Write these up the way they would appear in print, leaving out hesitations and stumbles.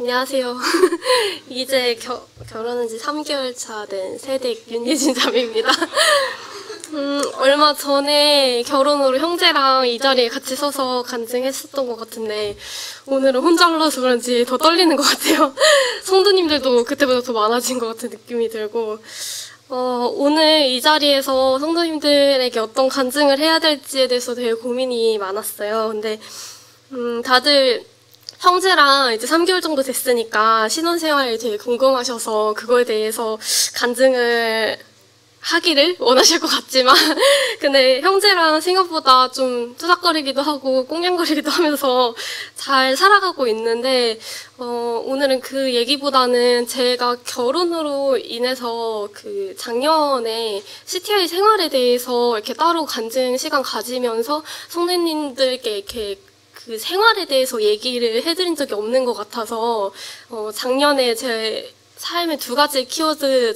안녕하세요. 이제 결혼한 지 3개월 차 된 세댁 윤예진 자매입니다. 얼마 전에 결혼으로 형제랑 이 자리에 같이 서서 간증했었던 것 같은데 오늘은 혼자 올라서 그런지 더 떨리는 것 같아요. 성도님들도 그때보다 더 많아진 것 같은 느낌이 들고 오늘 이 자리에서 성도님들에게 어떤 간증을 해야 될지에 대해서 되게 고민이 많았어요. 근데 다들 형제랑 이제 3개월 정도 됐으니까 신혼생활이 되게 궁금하셔서 그거에 대해서 간증을 하기를 원하실 것 같지만 근데 형제랑 생각보다 좀 투닥거리기도 하고 꽁냥거리기도 하면서 잘 살아가고 있는데 오늘은 그 얘기보다는 제가 결혼으로 인해서 그 작년에 CTI 생활에 대해서 이렇게 따로 간증 시간 가지면서 성도님들께 이렇게 그 생활에 대해서 얘기를 해드린 적이 없는 것 같아서 작년에 제 삶의 두 가지 키워드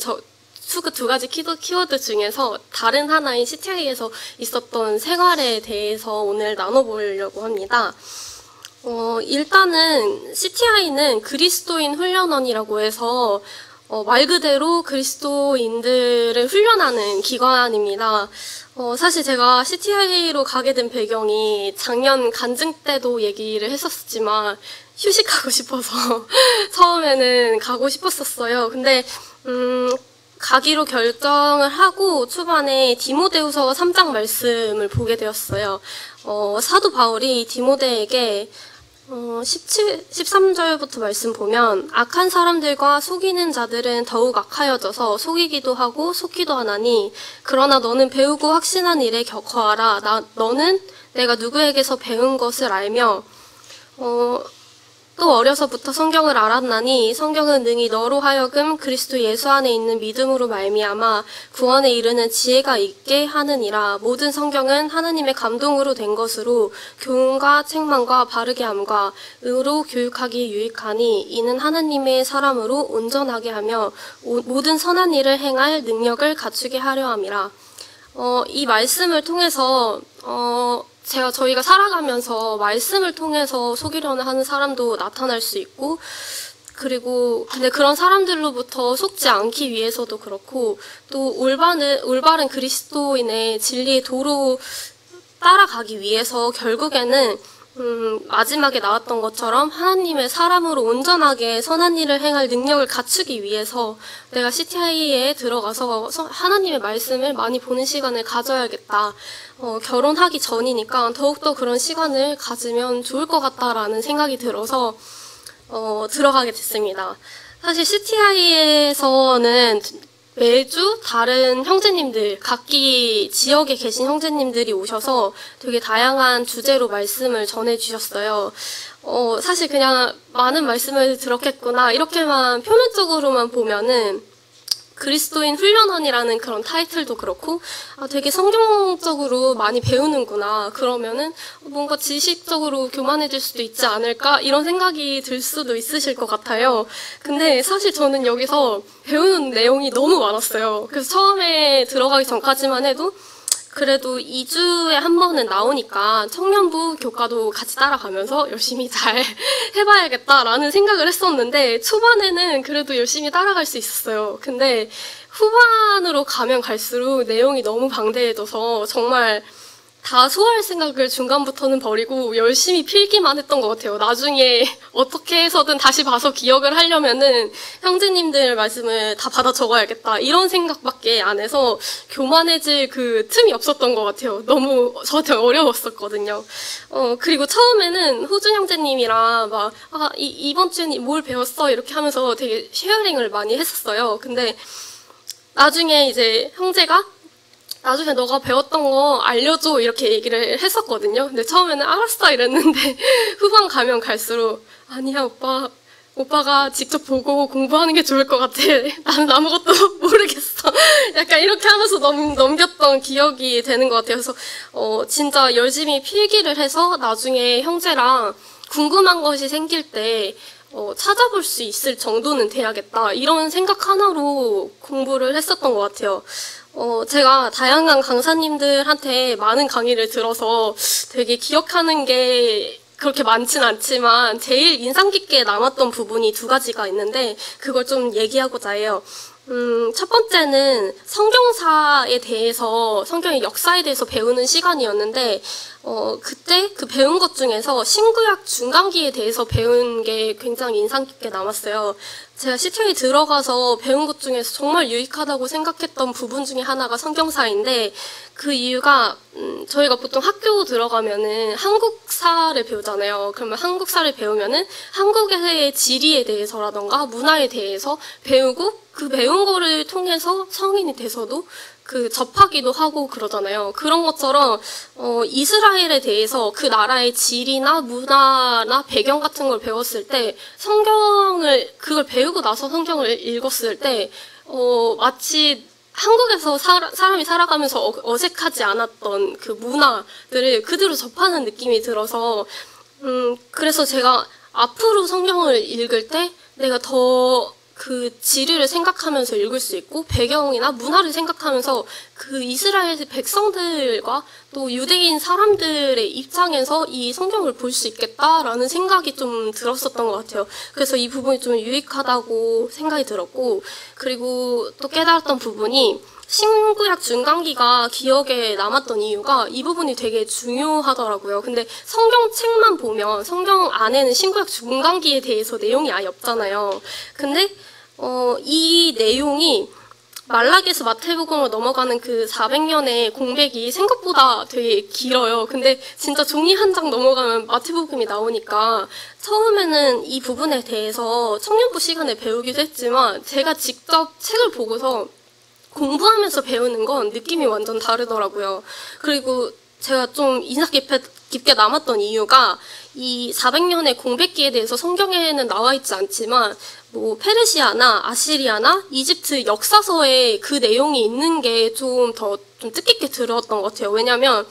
중에서 다른 하나인 CTI에서 있었던 생활에 대해서 오늘 나눠보려고 합니다. 일단은 CTI는 그리스도인 훈련원이라고 해서 말 그대로 그리스도인들을 훈련하는 기관입니다. 사실 제가 CTI로 가게 된 배경이 작년 간증 때도 얘기를 했었지만 휴식하고 싶어서 처음에는 가고 싶었었어요. 근데 가기로 결정을 하고 초반에 디모데후서 3장 말씀을 보게 되었어요. 사도 바울이 디모데에게 13절부터 말씀 보면 악한 사람들과 속이는 자들은 더욱 악하여져서 속이기도 하고 속기도 하나니 그러나 너는 배우고 확신한 일에 거하라. 너는 내가 누구에게서 배운 것을 알며 또 어려서부터 성경을 알았나니 성경은 능히 너로 하여금 그리스도 예수 안에 있는 믿음으로 말미암아 구원에 이르는 지혜가 있게 하느니라. 모든 성경은 하나님의 감동으로 된 것으로 교훈과 책망과 바르게 함과 의로 교육하기 유익하니 이는 하나님의 사람으로 온전하게 하며 모든 선한 일을 행할 능력을 갖추게 하려 함이라. 이 말씀을 통해서 저희가 살아가면서 말씀을 통해서 속이려는 하는 사람도 나타날 수 있고, 근데 그런 사람들로부터 속지 않기 위해서도 그렇고, 또 올바른 그리스도인의 진리의 도로 따라가기 위해서 결국에는 마지막에 나왔던 것처럼 하나님의 사람으로 온전하게 선한 일을 행할 능력을 갖추기 위해서 내가 CTI에 들어가서 하나님의 말씀을 많이 보는 시간을 가져야겠다. 결혼하기 전이니까 더욱더 그런 시간을 가지면 좋을 것 같다라는 생각이 들어서 들어가게 됐습니다. 사실 CTI에서는 매주 다른 형제님들, 각기 지역에 계신 형제님들이 오셔서 되게 다양한 주제로 말씀을 전해주셨어요. 사실 그냥 많은 말씀을 들었겠구나, 이렇게만 표면적으로만 보면은 그리스도인 훈련원이라는 그런 타이틀도 그렇고 되게 성경적으로 많이 배우는구나, 그러면은 뭔가 지식적으로 교만해질 수도 있지 않을까 이런 생각이 들 수도 있으실 것 같아요. 근데 사실 저는 여기서 배우는 내용이 너무 많았어요. 그래서 처음에 들어가기 전까지만 해도 그래도 2주에 한 번은 나오니까 청년부 교과도 같이 따라가면서 열심히 잘 해봐야겠다라는 생각을 했었는데 초반에는 그래도 열심히 따라갈 수 있었어요. 근데 후반으로 가면 갈수록 내용이 너무 방대해져서 정말 다 소화할 생각을 중간부터는 버리고 열심히 필기만 했던 것 같아요. 나중에 어떻게 해서든 다시 봐서 기억을 하려면은 형제님들 말씀을 다 받아 적어야겠다, 이런 생각밖에 안 해서 교만해질 그 틈이 없었던 것 같아요. 너무 저한테 어려웠었거든요. 그리고 처음에는 호준 형제님이랑 이번 주에 뭘 배웠어? 이렇게 하면서 되게 쉐어링을 많이 했었어요. 근데 나중에 이제 형제가 나중에 너가 배웠던 거 알려줘, 이렇게 얘기를 했었거든요. 근데 처음에는 알았어 이랬는데 후반 가면 갈수록 아니야 오빠가 직접 보고 공부하는 게 좋을 것 같아. 나는 아무것도 모르겠어. 약간 이렇게 하면서 넘겼던 기억이 되는 것 같아요. 그래서 진짜 열심히 필기를 해서 나중에 형제랑 궁금한 것이 생길 때 찾아볼 수 있을 정도는 돼야겠다, 이런 생각 하나로 공부를 했었던 것 같아요. 제가 다양한 강사님들한테 많은 강의를 들어서 되게 기억하는 게 그렇게 많지는 않지만 제일 인상 깊게 남았던 부분이 두 가지가 있는데 그걸 좀 얘기하고자 해요. 첫 번째는 성경사에 대해서, 성경의 역사에 대해서 배우는 시간이었는데, 그때 그 배운 것 중에서 신구약 중간기에 대해서 배운 게 굉장히 인상 깊게 남았어요. 제가 CTA에 들어가서 배운 것 중에서 정말 유익하다고 생각했던 부분 중에 하나가 성경사인데, 그 이유가, 저희가 보통 학교 들어가면은 한국사를 배우잖아요. 그러면 한국사를 배우면은 한국의 지리에 대해서라던가 문화에 대해서 배우고, 그 배운 거를 통해서 성인이 돼서도 그 접하기도 하고 그러잖아요. 그런 것처럼 이스라엘에 대해서 그 나라의 지리나 문화나 배경 같은 걸 배웠을 때 그걸 배우고 나서 성경을 읽었을 때 마치 한국에서 사람이 살아가면서 어색하지 않았던 그 문화들을 그대로 접하는 느낌이 들어서 그래서 제가 앞으로 성경을 읽을 때 내가 더 그 지리를 생각하면서 읽을 수 있고 배경이나 문화를 생각하면서 그 이스라엘 백성들과 또 유대인 사람들의 입장에서 이 성경을 볼 수 있겠다라는 생각이 좀 들었었던 것 같아요. 그래서 이 부분이 좀 유익하다고 생각이 들었고, 그리고 또 깨달았던 부분이 신구약 중간기가 기억에 남았던 이유가 이 부분이 되게 중요하더라고요. 근데 성경책만 보면 성경 안에는 신구약 중간기에 대해서 내용이 아예 없잖아요. 근데 이 내용이 말라기에서 마태복음으로 넘어가는 그 400년의 공백이 생각보다 되게 길어요. 근데 진짜 종이 한 장 넘어가면 마태복음이 나오니까 처음에는 이 부분에 대해서 청년부 시간에 배우기도 했지만 제가 직접 책을 보고서 공부하면서 배우는 건 느낌이 완전 다르더라고요. 그리고 제가 좀 인상 깊게 남았던 이유가 이 400년의 공백기에 대해서 성경에는 나와 있지 않지만 뭐 페르시아나 아시리아나 이집트 역사서에 그 내용이 있는 게 좀 뜻깊게 들었던 것 같아요. 왜냐면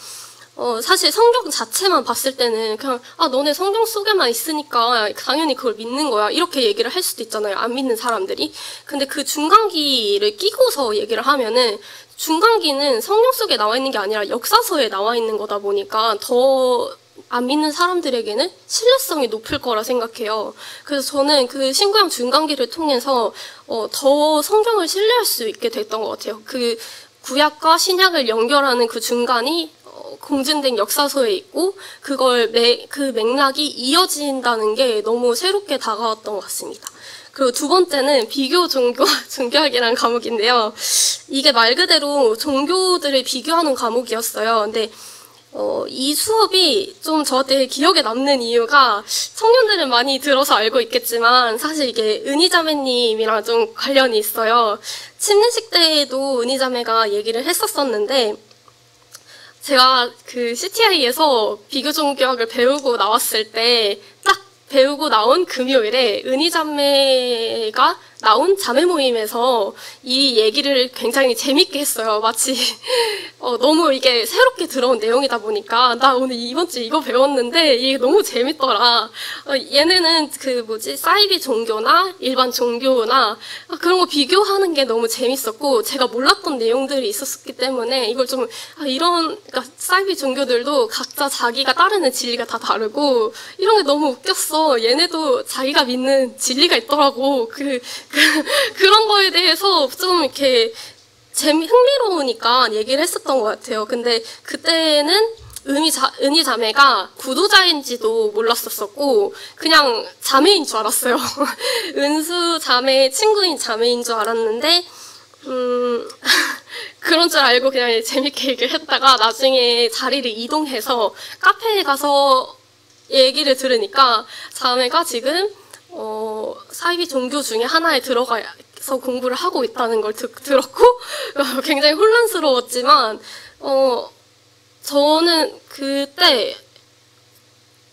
사실 성경 자체만 봤을 때는 그냥 너네 성경 속에만 있으니까 당연히 그걸 믿는 거야 이렇게 얘기를 할 수도 있잖아요. 안 믿는 사람들이. 근데 그 중간기를 끼고서 얘기를 하면은 중간기는 성경 속에 나와 있는 게 아니라 역사서에 나와 있는 거다 보니까 더 안 믿는 사람들에게는 신뢰성이 높을 거라 생각해요. 그래서 저는 그 신구약 중간기를 통해서 더 성경을 신뢰할 수 있게 됐던 것 같아요. 그 구약과 신약을 연결하는 그 중간이 공진된 역사서에 있고 그걸 그 맥락이 이어진다는 게 너무 새롭게 다가왔던 것 같습니다. 그리고 두 번째는 비교 종교와 종교학이라는 과목인데요. 이게 말 그대로 종교들을 비교하는 과목이었어요. 근데 이 수업이 좀 저한테 기억에 남는 이유가 청년들은 많이 들어서 알고 있겠지만 사실 이게 은희자매님이랑 좀 관련이 있어요. 침례식 때에도 은희자매가 얘기를 했었었는데 제가 그 CTI에서 비교종교학을 배우고 나왔을 때 딱 배우고 나온 금요일에 은희자매가 나온 자매 모임에서 이 얘기를 굉장히 재밌게 했어요. 마치 너무 이게 새롭게 들어온 내용이다 보니까 나 오늘 이번 주 이거 배웠는데 이게 너무 재밌더라. 얘네는 사이비 종교나 일반 종교나 그런 거 비교하는 게 너무 재밌었고 제가 몰랐던 내용들이 있었기 때문에 이걸 좀 그러니까 사이비 종교들도 각자 자기가 따르는 진리가 다 다르고 이런 게 너무 웃겼어. 얘네도 자기가 믿는 진리가 있더라고. 그런 거에 대해서 좀 이렇게 흥미로우니까 얘기를 했었던 것 같아요. 근데 그때는 은희 자매가 구도자인지도 몰랐었고 그냥 자매인 줄 알았어요. 은수 자매 친구인 자매인 줄 알았는데 그런 줄 알고 그냥 재밌게 얘기를 했다가 나중에 자리를 이동해서 카페에 가서 얘기를 들으니까 자매가 지금 사이비 종교 중에 하나에 들어가서 공부를 하고 있다는 걸 들었고 굉장히 혼란스러웠지만 저는 그때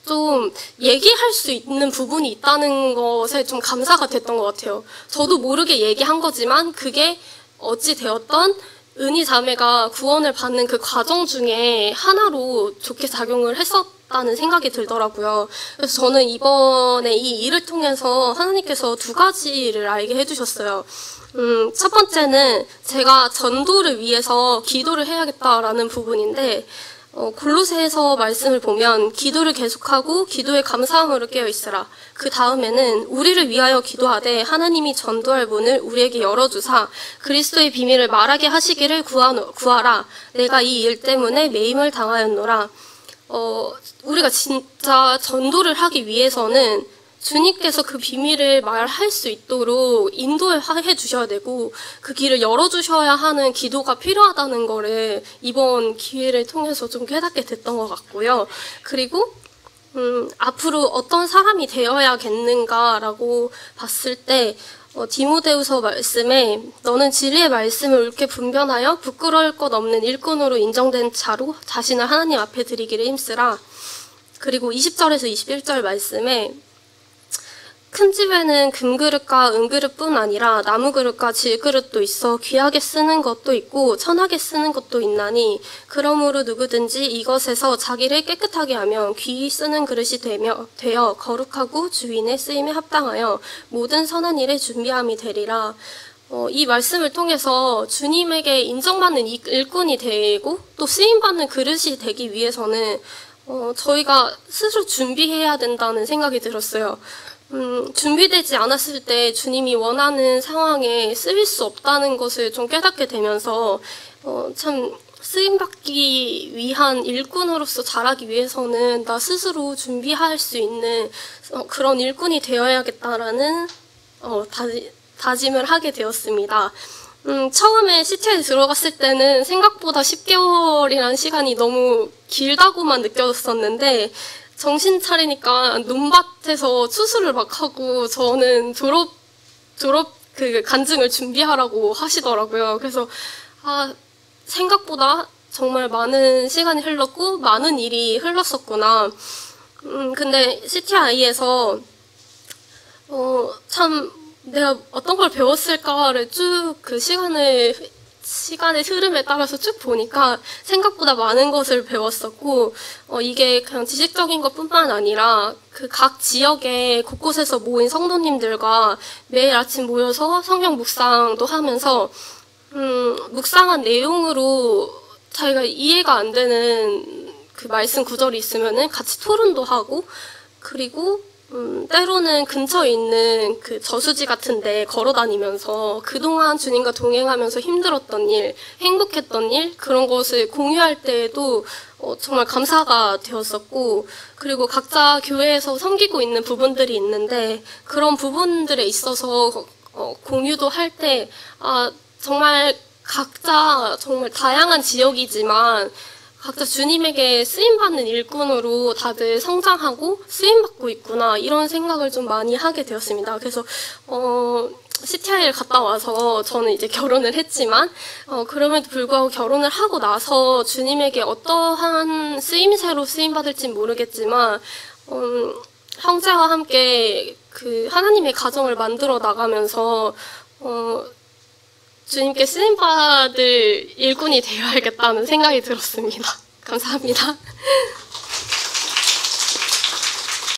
좀 얘기할 수 있는 부분이 있다는 것에 좀 감사가 됐던 것 같아요. 저도 모르게 얘기한 거지만 그게 어찌 되었던 은희 자매가 구원을 받는 그 과정 중에 하나로 좋게 작용을 했었다는 생각이 들더라고요. 그래서 저는 이번에 이 일을 통해서 하나님께서 두 가지를 알게 해주셨어요. 첫 번째는 제가 전도를 위해서 기도를 해야겠다라는 부분인데 골로새에서 말씀을 보면 기도를 계속하고 기도에 감사함으로 깨어 있으라. 그 다음에는 우리를 위하여 기도하되 하나님이 전도할 문을 우리에게 열어주사 그리스도의 비밀을 말하게 하시기를 구하라. 내가 이 일 때문에 매임을 당하였노라. 우리가 진짜 전도를 하기 위해서는 주님께서 그 비밀을 말할 수 있도록 인도해 주셔야 되고 그 길을 열어주셔야 하는 기도가 필요하다는 거를 이번 기회를 통해서 좀 깨닫게 됐던 것 같고요. 그리고 앞으로 어떤 사람이 되어야겠는가라고 봤을 때 디모데후서 말씀에 너는 진리의 말씀을 옳게 분별하여 부끄러울 것 없는 일꾼으로 인정된 자로 자신을 하나님 앞에 드리기를 힘쓰라. 그리고 20절에서 21절 말씀에 큰 집에는 금그릇과 은그릇뿐 아니라 나무그릇과 질그릇도 있어 귀하게 쓰는 것도 있고 천하게 쓰는 것도 있나니 그러므로 누구든지 이것에서 자기를 깨끗하게 하면 귀히 쓰는 그릇이 되어 거룩하고 주인의 쓰임에 합당하여 모든 선한 일에 준비함이 되리라. 이 말씀을 통해서 주님에게 인정받는 일꾼이 되고 또 쓰임받는 그릇이 되기 위해서는 저희가 스스로 준비해야 된다는 생각이 들었어요. 준비되지 않았을 때 주님이 원하는 상황에 쓰일 수 없다는 것을 좀 깨닫게 되면서 참 쓰임받기 위한 일꾼으로서 자라기 위해서는 나 스스로 준비할 수 있는 그런 일꾼이 되어야겠다라는 다짐을 하게 되었습니다. 처음에 CT에 들어갔을 때는 생각보다 10개월이라는 시간이 너무 길다고만 느껴졌었는데 정신 차리니까 논밭에서 추수를 막 하고 저는 졸업 그 간증을 준비하라고 하시더라고요. 그래서 생각보다 정말 많은 시간이 흘렀고 많은 일이 흘렀었구나. 근데 CTI에서 참 내가 어떤 걸 배웠을까를 쭉 그 시간의 흐름에 따라서 쭉 보니까 생각보다 많은 것을 배웠었고 이게 그냥 지식적인 것뿐만 아니라 그 각 지역에 곳곳에서 모인 성도님들과 매일 아침 모여서 성경 묵상도 하면서 묵상한 내용으로 자기가 이해가 안 되는 그 말씀 구절이 있으면은 같이 토론도 하고 그리고 때로는 근처에 있는 그 저수지 같은 데 걸어 다니면서 그동안 주님과 동행하면서 힘들었던 일, 행복했던 일, 그런 것을 공유할 때에도 정말 감사가 되었었고, 그리고 각자 교회에서 섬기고 있는 부분들이 있는데, 그런 부분들에 있어서 공유도 할 때, 정말 각자 정말 다양한 지역이지만, 각자 주님에게 쓰임받는 일꾼으로 다들 성장하고 쓰임받고 있구나 이런 생각을 좀 많이 하게 되었습니다. 그래서 CTI를 갔다 와서 저는 이제 결혼을 했지만 그럼에도 불구하고 결혼을 하고 나서 주님에게 어떠한 쓰임새로 쓰임받을진 모르겠지만 형제와 함께 그 하나님의 가정을 만들어 나가면서 주님께 쓰임받을 일꾼이 되어야겠다는 생각이 들었습니다. 감사합니다.